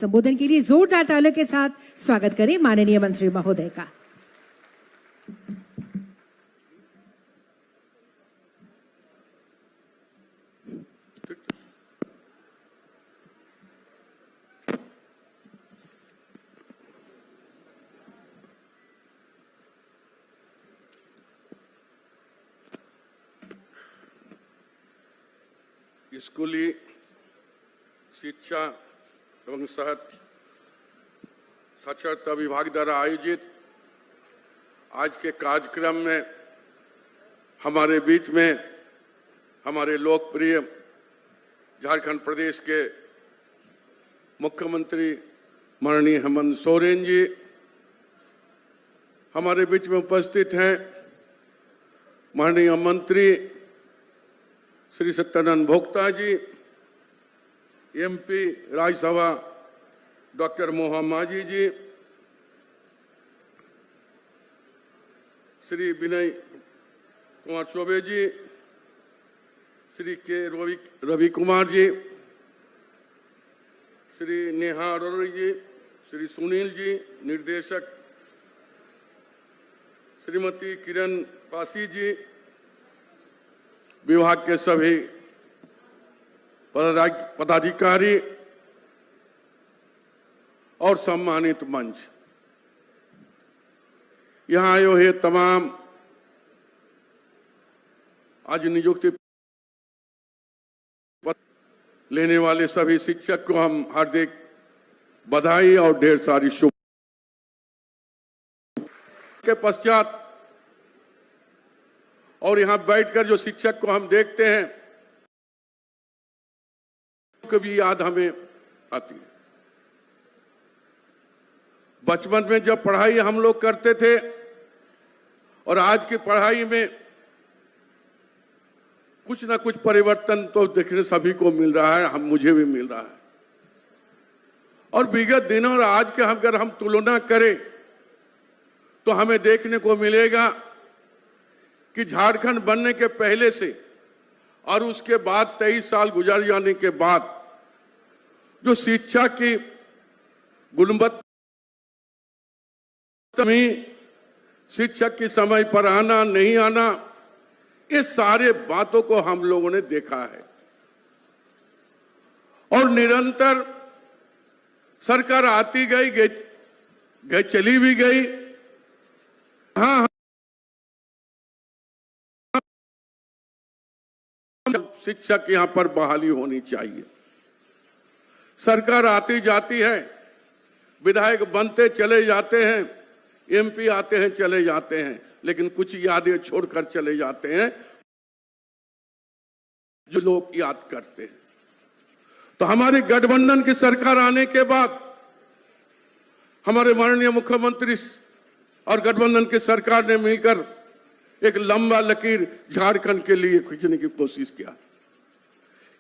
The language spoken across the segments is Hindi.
संबोधन के लिए जोरदार तालियों के साथ स्वागत करें माननीय मंत्री महोदय का। स्कूली शिक्षा एवं साक्षरता विभाग द्वारा आयोजित आज के कार्यक्रम में हमारे बीच में हमारे लोकप्रिय झारखंड प्रदेश के मुख्यमंत्री माननीय हेमंत सोरेन जी हमारे बीच में उपस्थित हैं। माननीय मंत्री श्री सत्यानंद भोक्ता जी, एमपी राज्यसभा डॉक्टर मोहन मांझी जी, श्री विनय कुमार चौबे जी, श्री के रवि कुमार जी, श्री नेहा अरोड़ा जी, श्री सुनील जी निर्देशक, श्रीमती किरण पासी जी, विभाग के सभी पदाधिकारी और सम्मानित मंच, यहाँ आए हुए तमाम आज नियुक्ति लेने वाले सभी शिक्षक को हम हार्दिक बधाई और ढेर सारी शुभ के पश्चात और यहाँ बैठकर जो शिक्षक को हम देखते हैं कभी याद हमें आती है। बचपन में जब पढ़ाई हम लोग करते थे और आज की पढ़ाई में कुछ ना कुछ परिवर्तन तो देखने सभी को मिल रहा है, मुझे भी मिल रहा है। और विगत दिनों और आज के अगर हम तुलना करें तो हमें देखने को मिलेगा कि झारखंड बनने के पहले से और उसके बाद 23 साल गुजर जाने के बाद जो शिक्षा की गुणवत्ता में शिक्षक की समय पर आना नहीं आना, ये सारे बातों को हम लोगों ने देखा है। और निरंतर सरकार आती गई चली भी गई। हाँ, शिक्षक यहां पर बहाली होनी चाहिए। सरकार आती जाती है, विधायक बनते चले जाते हैं, एमपी आते हैं चले जाते हैं, लेकिन कुछ यादें छोड़कर चले जाते हैं जो लोग याद करते हैं। तो हमारे गठबंधन की सरकार आने के बाद हमारे माननीय मुख्यमंत्री और गठबंधन की सरकार ने मिलकर एक लंबा लकीर झारखंड के लिए खींचने की कोशिश किया।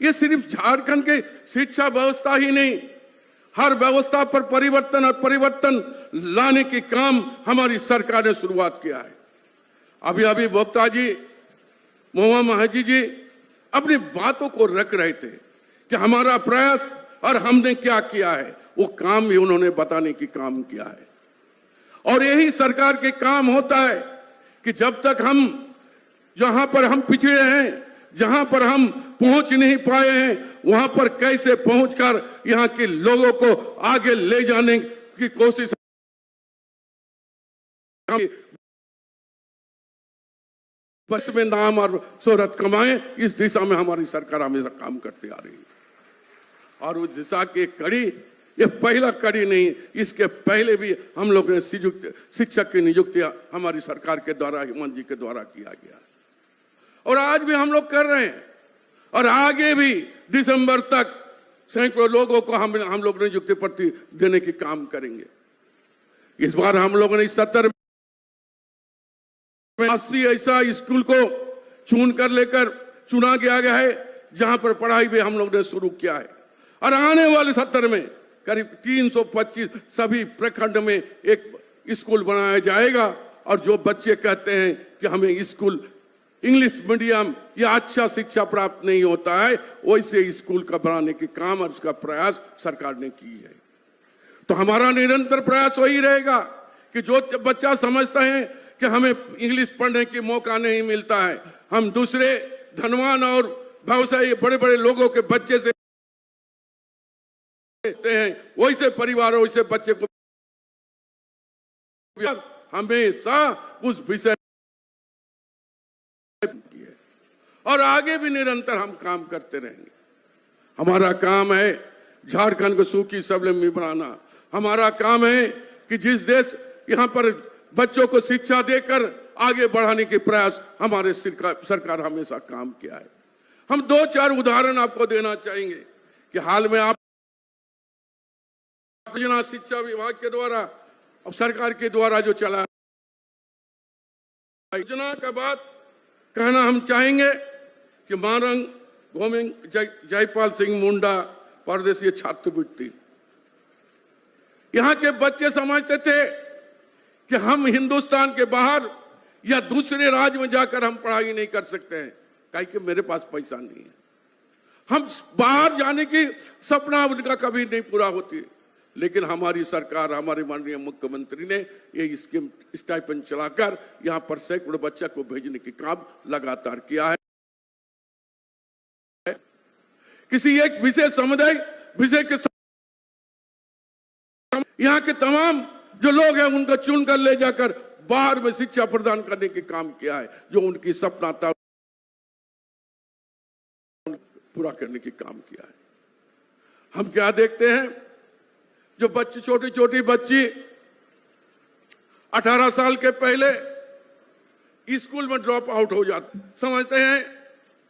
ये सिर्फ झारखंड के शिक्षा व्यवस्था ही नहीं, हर व्यवस्था पर परिवर्तन और परिवर्तन लाने की काम हमारी सरकार ने शुरुआत किया है। अभी भोक्ता जी, मोहन मांझी जी अपनी बातों को रख रहे थे कि हमारा प्रयास और हमने क्या किया है, वो काम भी उन्होंने बताने की काम किया है। और यही सरकार के काम होता है कि जब तक हम जहां पर हम पिछड़े हैं, जहां पर हम पहुंच नहीं पाए हैं, वहां पर कैसे पहुंचकर यहां के लोगों को आगे ले जाने की कोशिश बस में नाम और शोहरत कमाएं, इस दिशा में हमारी सरकार हमेशा काम करती आ रही है। और उस दिशा की कड़ी, ये पहला कड़ी नहीं, इसके पहले भी हम लोग ने शिक्षक की नियुक्ति हमारी सरकार के द्वारा, हेमंत जी के द्वारा किया गया और आज भी हम लोग कर रहे हैं। और आगे भी दिसंबर तक सैकड़ों लोगों को हम लोग नियुक्ति पत्र देने की काम करेंगे। इस बार हम लोगों ने इस सत्र में 80 ऐसा स्कूल को चुना गया है जहां पर पढ़ाई भी हम लोग ने शुरू किया है। और आने वाले सत्र में करीब 325 सभी प्रखंड में एक स्कूल बनाया जाएगा। और जो बच्चे कहते हैं कि हमें स्कूल इंग्लिश मीडियम या अच्छा शिक्षा प्राप्त नहीं होता है, वैसे स्कूल का बनाने के काम और उसका प्रयास सरकार ने की है। तो हमारा निरंतर प्रयास वही रहेगा कि जो बच्चा समझता है कि हमें इंग्लिश पढ़ने की मौका नहीं मिलता है, हम दूसरे धनवान और व्यवसायी बड़े बड़े लोगों के बच्चे से हैं, वैसे परिवार वैसे बच्चे को हमेशा उस विषय और आगे भी निरंतर हम काम करते रहेंगे। हमारा काम है झारखंड को सूखी स्वावलंबी बनाना। हमारा काम है कि जिस देश यहाँ पर बच्चों को शिक्षा देकर आगे बढ़ाने के प्रयास हमारे सरकार हमेशा काम किया है। हम 2-4 उदाहरण आपको देना चाहेंगे कि हाल में आप योजना शिक्षा विभाग के द्वारा और सरकार के द्वारा जो चला योजना का बात कहना हम चाहेंगे कि मानंग गोविंद जयपाल सिंह मुंडा परदेशीय छात्रवृत्ति। यहाँ के बच्चे समझते थे कि हम हिंदुस्तान के बाहर या दूसरे राज्य में जाकर हम पढ़ाई नहीं कर सकते हैं, काहे कि मेरे पास पैसा नहीं है। हम बाहर जाने की सपना उनका कभी नहीं पूरा होती, लेकिन हमारी सरकार, हमारे माननीय मुख्यमंत्री ने ये स्कीम स्टाइपेंड चलाकर यहाँ पर सैकड़ों बच्चा को भेजने की काम लगातार किया है। किसी एक विशेष समुदाय विषय के यहाँ के तमाम जो लोग हैं उनको चुनकर ले जाकर बाहर में शिक्षा प्रदान करने के काम किया है, जो उनकी सपना था पूरा करने की काम किया है। हम क्या देखते हैं, जो बच्चे छोटी छोटी बच्ची 18 साल के पहले स्कूल में ड्रॉप आउट हो जाते, समझते हैं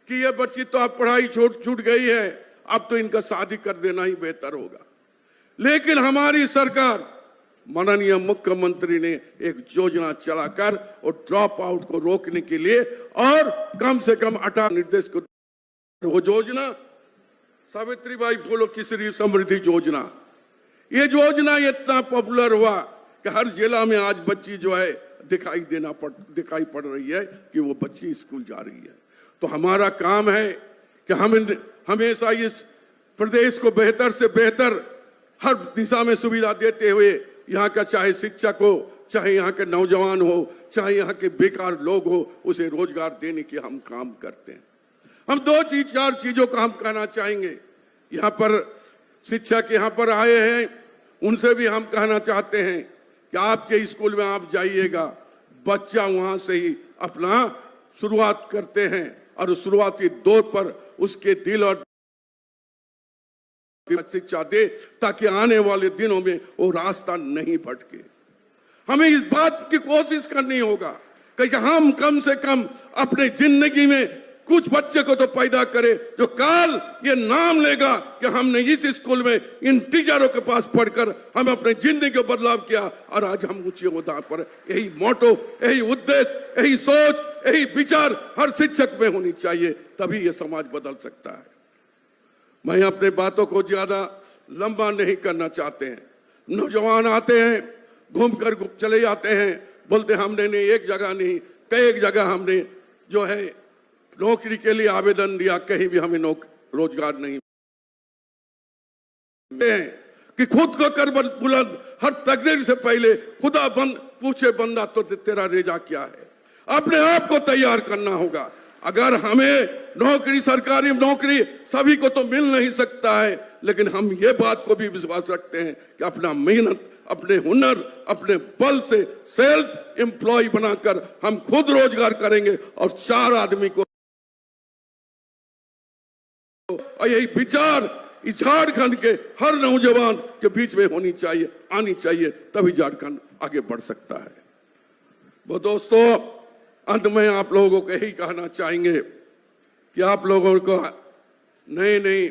कि ये बच्ची तो अब पढ़ाई छूट गई है, अब तो इनका शादी कर देना ही बेहतर होगा। लेकिन हमारी सरकार माननीय मुख्यमंत्री ने एक योजना चलाकर और ड्रॉप आउट को रोकने के लिए और कम से कम 18 निर्देश को, वो योजना सावित्रीबाई फुले की श्री समृद्धि योजना, ये योजना इतना पॉपुलर हुआ कि हर जिला में आज बच्ची जो है दिखाई पड़ रही है कि वो बच्ची स्कूल जा रही है। तो हमारा काम है कि हम हमेशा इस प्रदेश को बेहतर से बेहतर हर दिशा में सुविधा देते हुए यहाँ का चाहे शिक्षक हो, चाहे यहाँ के नौजवान हो, चाहे यहाँ के बेकार लोग हो, उसे रोजगार देने की हम काम करते हैं। हम 2-4 चीजों का हम कहना चाहेंगे। यहाँ पर शिक्षक यहाँ पर आए हैं, उनसे भी हम कहना चाहते हैं कि आपके स्कूल में आप जाइएगा, बच्चा वहां से ही अपना शुरुआत करते हैं और शुरुआती दौर पर उसके दिल और शिक्षा दे ताकि आने वाले दिनों में वो रास्ता नहीं भटके। हमें इस बात की कोशिश करनी होगा कि हम कम से कम अपने जिंदगी में कुछ बच्चे को तो पैदा करे जो काल ये नाम लेगा कि हमने इस स्कूल में इन टीचरों के पास पढ़कर हम अपने जिंदगी को बदलाव किया और आज हम ऊंचे ओहदा पर। यही मोटो, यही उद्देश्य, यही सोच, यही विचार हर शिक्षक में होनी चाहिए, तभी ये समाज बदल सकता है। मैं अपने बातों को ज्यादा लंबा नहीं करना चाहते हैं। नौजवान आते हैं, घूमकर चले जाते हैं, बोलते हमने नहीं, एक जगह नहीं कई जगह हमने जो है नौकरी के लिए आवेदन दिया, कहीं भी हमें रोजगार नहीं कि खुद को कर बुलंद, हर तकदीर से पहले खुदा पूछे बंदा तो तेरा रेजा क्या है। अपने आप को तैयार करना होगा। अगर हमें नौकरी, सरकारी नौकरी सभी को तो मिल नहीं सकता है, लेकिन हम ये बात को भी विश्वास रखते हैं कि अपना मेहनत, अपने हुनर, अपने बल से सेल्फ एम्प्लॉय बनाकर हम खुद रोजगार करेंगे और 4 आदमी को। और यही विचार इस झारखंड के हर नौजवान के बीच में होनी चाहिए, आनी चाहिए, तभी झारखंड आगे बढ़ सकता है। वो दोस्तों, अंत में आप लोगों को यही कहना चाहेंगे कि आप लोगों को नई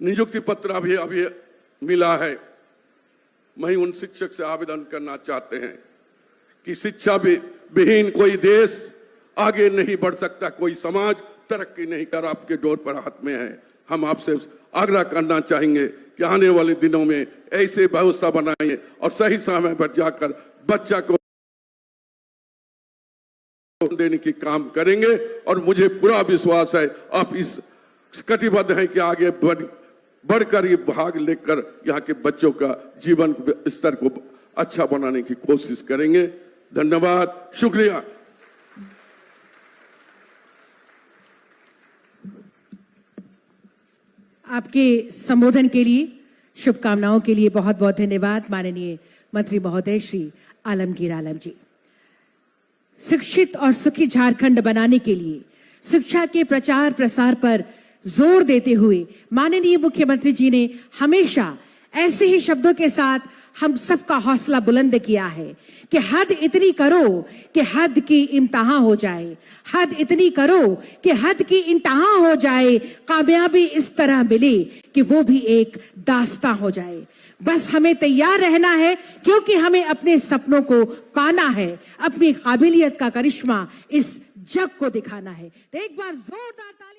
नियुक्ति पत्र अभी मिला है। मैं उन शिक्षक से आवेदन करना चाहते हैं कि शिक्षा विहीन कोई देश आगे नहीं बढ़ सकता, कोई समाज तरक्की नहीं कर, आपके डोर पर हाथ में है। हम आपसे आग्रह करना चाहेंगे कि आने वाले दिनों में ऐसे व्यवस्था बनाइए और सही समय पर जाकर बच्चा को देने की काम करेंगे। और मुझे पूरा विश्वास है आप इस कटिबद्ध हैं कि आगे बढ़कर ये भाग लेकर यहाँ के बच्चों का जीवन स्तर को अच्छा बनाने की कोशिश करेंगे। धन्यवाद, शुक्रिया। आपके संबोधन के लिए, शुभकामनाओं के लिए बहुत बहुत धन्यवाद माननीय मंत्री महोदय श्री आलमगीर आलम जी। शिक्षित और सुखी झारखंड बनाने के लिए शिक्षा के प्रचार प्रसार पर जोर देते हुए माननीय मुख्यमंत्री जी ने हमेशा ऐसे ही शब्दों के साथ हम सबका हौसला बुलंद किया है कि हद इतनी करो कि हद की इम्तिहान हो जाए, हद इतनी करो कि हद की इम्तिहान हो जाए, कामयाबी इस तरह मिले कि वो भी एक दास्तां हो जाए। बस हमें तैयार रहना है, क्योंकि हमें अपने सपनों को पाना है, अपनी काबिलियत का करिश्मा इस जग को दिखाना है। तो एक बार जोरदार तालियां।